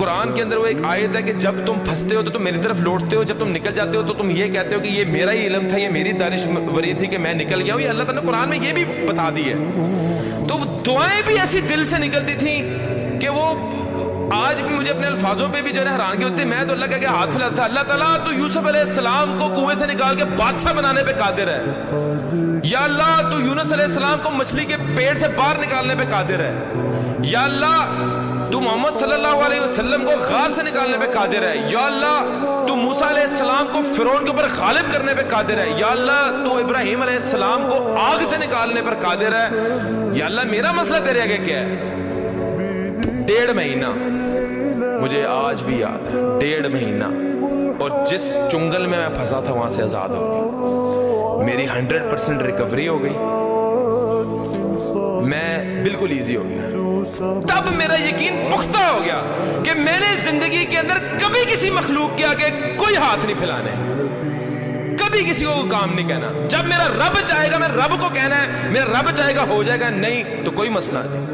قرآن کے اندر وہ ایک آیت ہے کہ جب تم پھنستے ہو تو تم میری طرف لوٹتے ہو، جب تم نکل جاتے ہو تو تم یہ کہتے ہو کہ یہ میرا ہی علم تھا، یہ میری دانشوری تھی کہ میں نکل گیا ہوں. یہ اللہ تعالیٰ نے قرآن میں یہ بھی بتا دی ہے. تو وہ دعائیں بھی ایسی دل سے نکلتی تھیں کہ وہ آج بھی مجھے اپنے الفاظوں پہ بھی جو ہے حیرانگی ہوتی ہے. میں تو اللہ کے ہاتھ پھیلاتا تھا، اللہ تعالیٰ تو یوسف علیہ السلام کو کنویں سے نکال کے بادشاہ بنانے پہ قادر ہے. یا اللہ تو یونس علیہ السلام کو مچھلی کے پیٹ سے باہر نکالنے پہ قادر ہے. یا اللہ تو محمد صلی اللہ علیہ وسلم کو غار سے نکالنے پہ قادر ہے. یا اللہ تو موسیٰ علیہ السلام کو فرعون کے اوپر غالب کرنے پہ قادر ہے. یا اللہ تو ابراہیم علیہ السلام کو آگ سے نکالنے پر قادر ہے. یا اللہ میرا مسئلہ تیرے آگے کیا ہے؟ 1.5 مہینہ مجھے آج بھی یاد ہے، 1.5 مہینہ، اور جس چنگل میں پھنسا تھا وہاں سے آزاد ہو گئی. میری 100% ریکوری ہو گئی، میں بالکل ایزی ہو گیا. تب میرا یقین پختہ ہو گیا کہ میں نے زندگی کے اندر کبھی کسی مخلوق کے آگے کوئی ہاتھ نہیں پھیلانے، کبھی کسی کو کام نہیں کہنا. جب میرا رب چاہے گا میں رب کو کہنا ہے، میرا رب چاہے گا ہو جائے گا، نہیں تو کوئی مسئلہ نہیں.